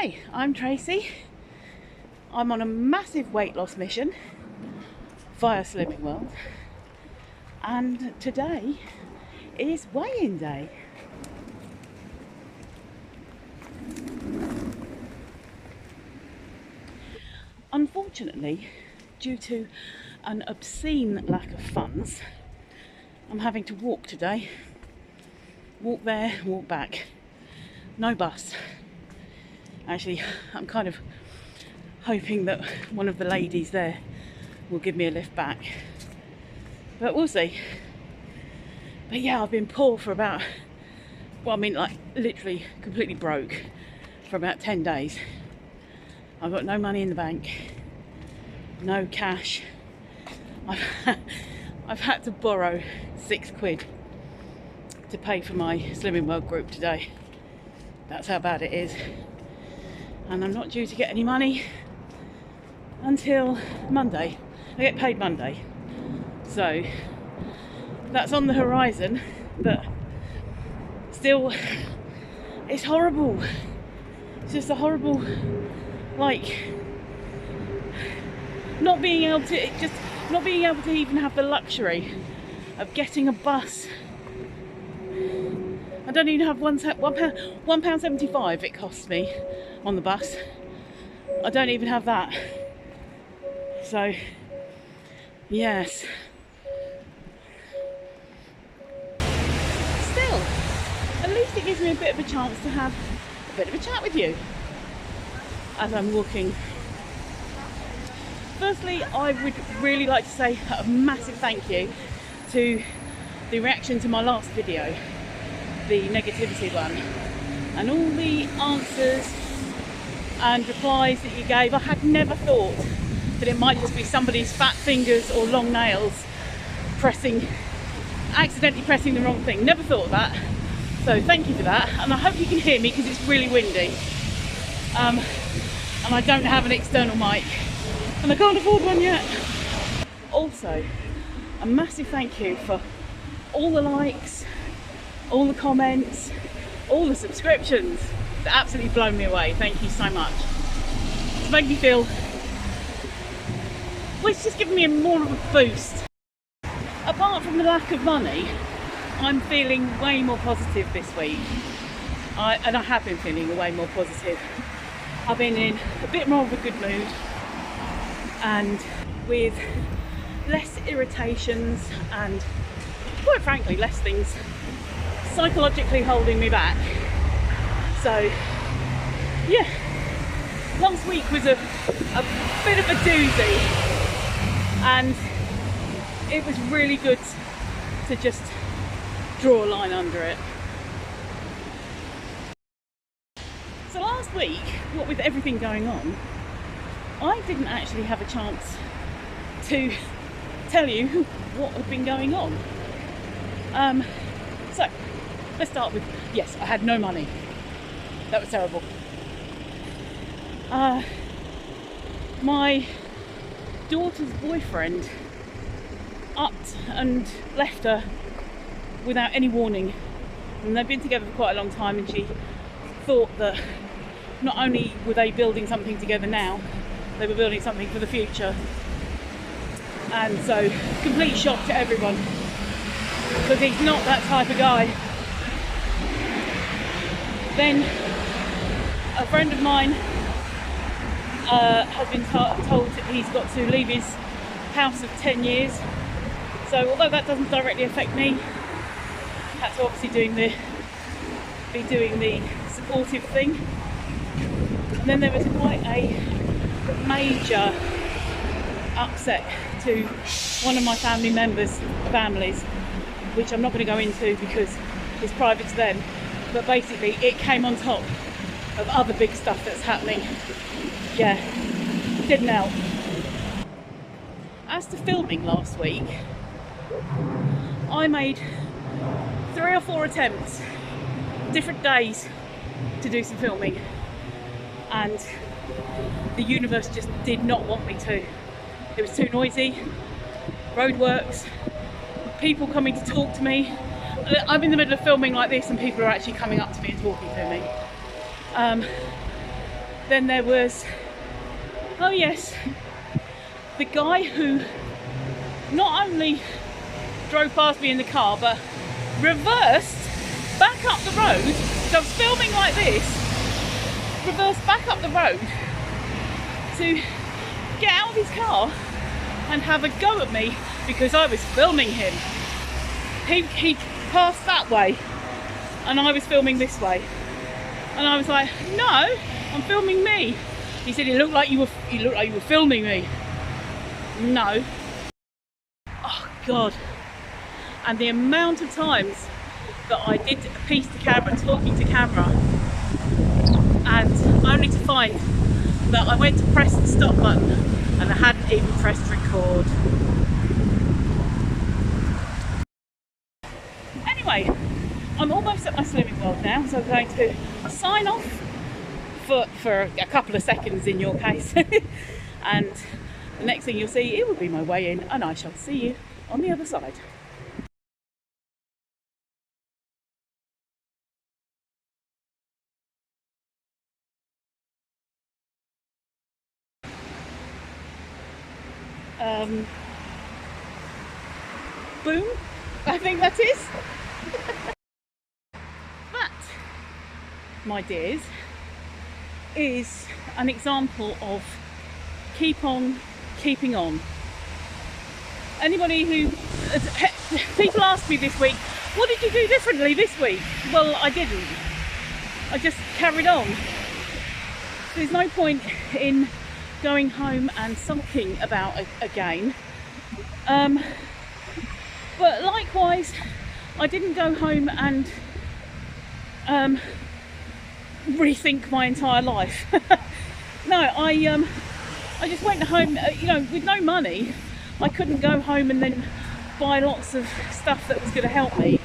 Hi, I'm Tracy. I'm on a massive weight loss mission via Slimming World, and today is weigh-in day. Unfortunately, due to an obscene lack of funds, I'm having to walk today. Walk there, walk back. No bus. Actually, I'm kind of hoping that one of the ladies there will give me a lift back. But we'll see. But yeah, I've been poor for about, well, I mean, like literally completely broke for about 10 days. I've got no money in the bank, no cash. I've had to borrow £6 to pay for my Slimming World group today. That's how bad it is. And I'm not due to get any money until Monday. I get paid Monday. So that's on the horizon, but still, it's horrible. It's just a horrible, like, not being able to even have the luxury of getting a bus. I don't even have £1.75 it costs me on the bus. I don't even have that. So, yes. Still, at least it gives me a bit of a chance to have a bit of a chat with you as I'm walking. Firstly, I would really like to say a massive thank you to the reaction to my last video, the negativity one, and all the answers and replies that you gave. I had never thought that it might just be somebody's fat fingers or long nails accidentally pressing the wrong thing. Never thought of that. So thank you for that, and I hope you can hear me because it's really windy. And I don't have an external mic, and I can't afford one yet. Also, a massive thank you for all the likes, all the comments, all the subscriptions. It's absolutely blown me away. Thank you so much. It's made me feel, well, it's just given me more of a boost. Apart from the lack of money, I'm feeling way more positive this week. And I have been feeling way more positive. I've been in a bit more of a good mood and with less irritations and, quite frankly, less things psychologically holding me back. So yeah, last week was a bit of a doozy, and it was really good to just draw a line under it. So last week, what with everything going on, I didn't actually have a chance to tell you what had been going on. So let's start with, yes, I had no money. That was terrible. My daughter's boyfriend upped and left her without any warning. And they've been together for quite a long time, and she thought that not only were they building something together now, they were building something for the future. And so, complete shock to everyone, because he's not that type of guy. Then a friend of mine has been told that he's got to leave his house of 10 years. So although that doesn't directly affect me, I had to obviously be doing the supportive thing. And then there was quite a major upset to one of my family members' families, which I'm not going to go into because it's private to them. But basically it came on top of other big stuff that's happening. Yeah, didn't help. As to filming last week, I made 3 or 4 attempts, different days, to do some filming, and the universe just did not want me to. It was too noisy, roadworks, people coming to talk to me. I'm in the middle of filming like this and people are actually coming up to me and talking to me. Then there was, oh yes, the guy who not only drove past me in the car but reversed back up the road. So I was filming like this, reversed back up the road to get out of his car and have a go at me because I was filming him. He passed that way and I was filming this way, and I was like, no, I'm filming me. He said, it looked like you were filming me. No. Oh God. And the amount of times that I did piece to camera, talking to camera, and only to find that I went to press the stop button and I hadn't even pressed record. Anyway, I'm almost at my Slimming World now, so I'm going to sign off for a couple of seconds in your case. And the next thing you'll see, it will be my way in, and I shall see you on the other side. Boom, I think that is. That, my dears, is an example of keep on keeping on. Anybody who, people ask me this week, what did you do differently this week? Well, I didn't. I just carried on. There's no point in going home and sulking about it again. But likewise, I didn't go home and rethink my entire life. No, I just went home, with no money. I couldn't go home and then buy lots of stuff that was going to help me,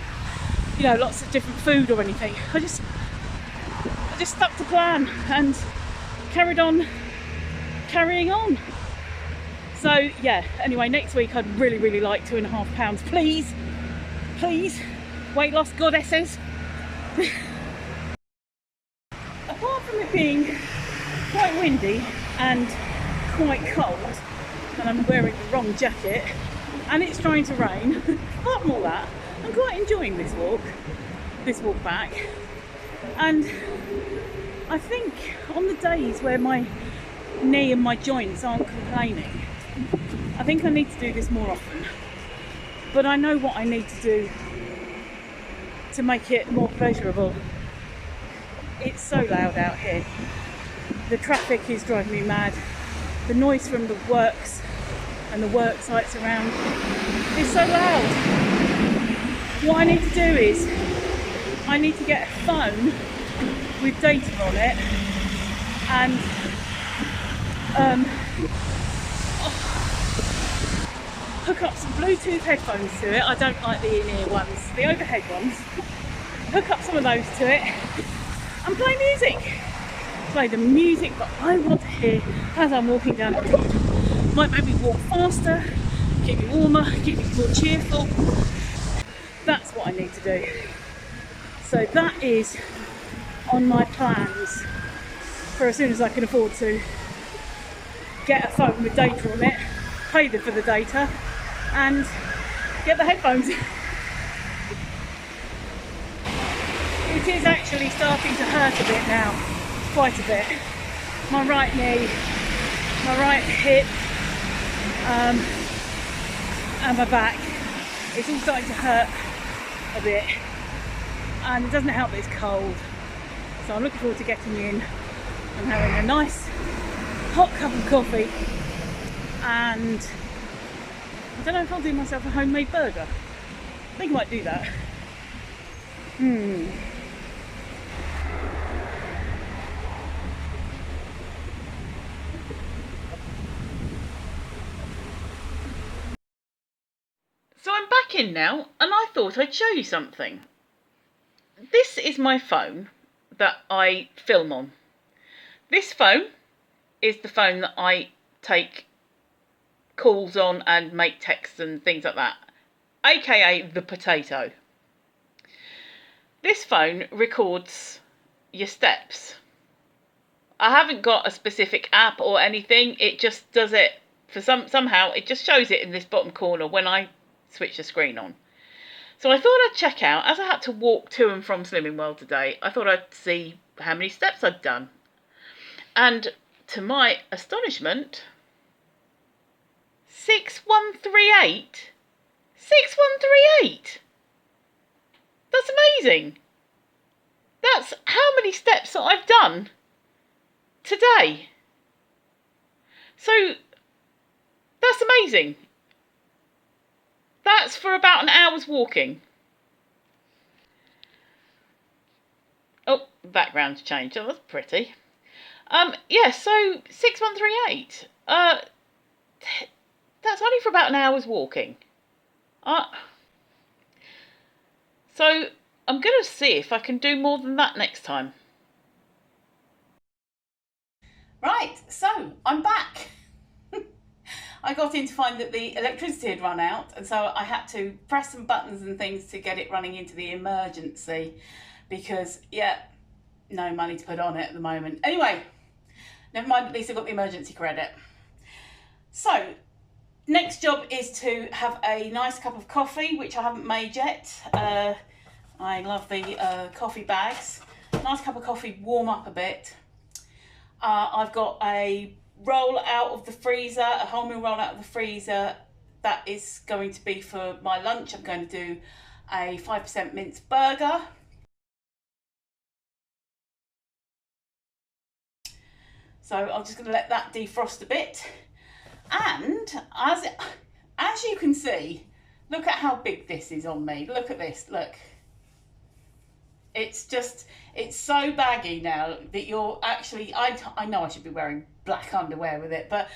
lots of different food or anything. I just stuck to plan and carried on carrying on. So yeah, anyway, next week I'd really like 2.5 pounds, please, weight loss goddesses. Apart from it being quite windy and quite cold, and I'm wearing the wrong jacket, and it's trying to rain, apart from all that, I'm quite enjoying this walk back. And I think on the days where my knee and my joints aren't complaining, I think I need to do this more often. But I know what I need to do to make it more pleasurable. It's so loud out here. The traffic is driving me mad. The noise from the works and the work sites around is so loud. What I need to do is I need to get a phone with data on it and hook up some Bluetooth headphones to it. I don't like the in-ear ones, the overhead ones. Hook up some of those to it and play music. Play the music that I want to hear as I'm walking down the road. Might make me walk faster, keep me warmer, keep me more cheerful. That's what I need to do. So that is on my plans for as soon as I can afford to. Get a phone with data on it, pay for the data, and get the headphones. It is actually starting to hurt a bit now, quite a bit. My right knee, my right hip, and my back. It's all starting to hurt a bit, and it doesn't help that it's cold. So I'm looking forward to getting in and having a nice hot cup of coffee, and I don't know if I'll do myself a homemade burger. I think I might do that. So I'm back in now, and I thought I'd show you something. This is my phone that I film on. This phone is the phone that I take calls on and make texts and things like that, aka the potato. This phone records your steps. I haven't got a specific app or anything. It just does it for somehow. It just shows it in this bottom corner when I switch the screen on. So I thought I'd check out, as I had to walk to and from Slimming World today, I thought I'd see how many steps I'd done. And to my astonishment, 6138. 6138. That's amazing. That's how many steps that I've done today. So that's amazing. That's for about an hour's walking. Oh, the background's changed. Oh, that's pretty. Yeah, so 6138. That's only for about an hour's walking. So I'm going to see if I can do more than that next time. Right, so I'm back. I got in to find that the electricity had run out, and so I had to press some buttons and things to get it running into the emergency because, yeah, no money to put on it at the moment. Anyway, never mind, at least I got the emergency credit. So, next job is to have a nice cup of coffee, which I haven't made yet. I love the coffee bags. Nice cup of coffee, warm up a bit. I've got a roll out of the freezer, a wholemeal roll out of the freezer. That is going to be for my lunch. I'm going to do a 5% minced burger. So I'm just going to let that defrost a bit. And as you can see, look at how big this is on me. Look at this, look. It's so baggy now that you're actually, I know I should be wearing black underwear with it, but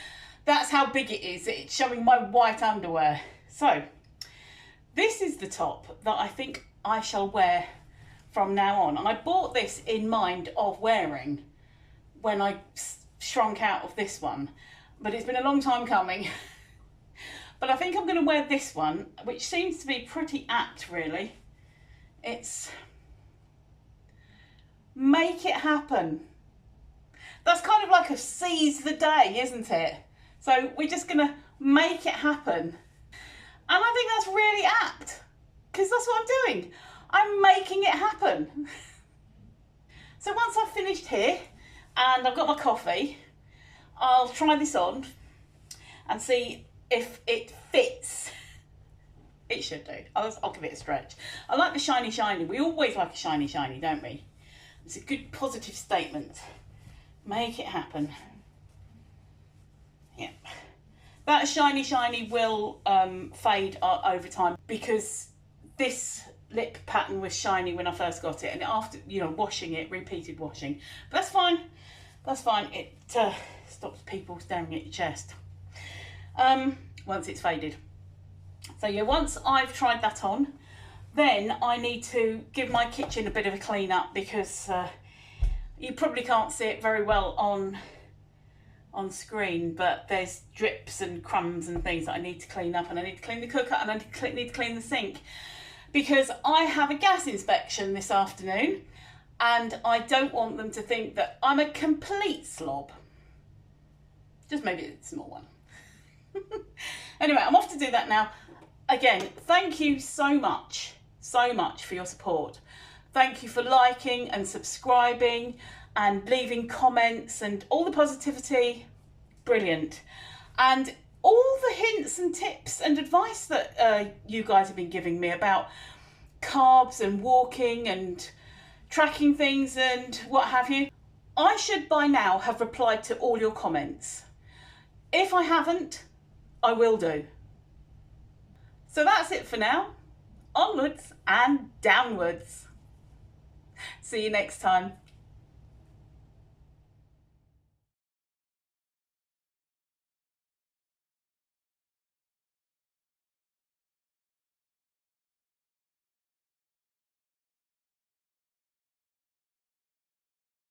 that's how big it is. It's showing my white underwear. So this is the top that I think I shall wear from now on. And I bought this in mind of wearing when I shrunk out of this one, but it's been a long time coming. But I think I'm going to wear this one, which seems to be pretty apt, really. It's make it happen. That's kind of like a seize the day, isn't it? So we're just going to make it happen. And I think that's really apt, because that's what I'm doing. I'm making it happen. So once I've finished here and I've got my coffee, I'll try this on and see if it fits. It should do. I'll give it a stretch. I like the shiny shiny. We always like a shiny shiny, don't we? It's a good positive statement. Make it happen. Yep. That shiny shiny will fade over time, because this lip pattern was shiny when I first got it, and after, you know, washing it, repeated washing. But that's fine. That's fine. It stops people staring at your chest once it's faded. So yeah, once I've tried that on, then I need to give my kitchen a bit of a clean up, because you probably can't see it very well on screen, but there's drips and crumbs and things that I need to clean up, and I need to clean the cooker, and I need to clean the sink, because I have a gas inspection this afternoon, and I don't want them to think that I'm a complete slob. Just maybe a small one. Anyway, I'm off to do that now. Again, thank you so much for your support. Thank you for liking and subscribing and leaving comments and all the positivity. Brilliant. And all the hints and tips and advice that you guys have been giving me about carbs and walking and tracking things and what have you. I should by now have replied to all your comments. If I haven't, I will do. So that's it for now. Onwards and downwards. See you next time.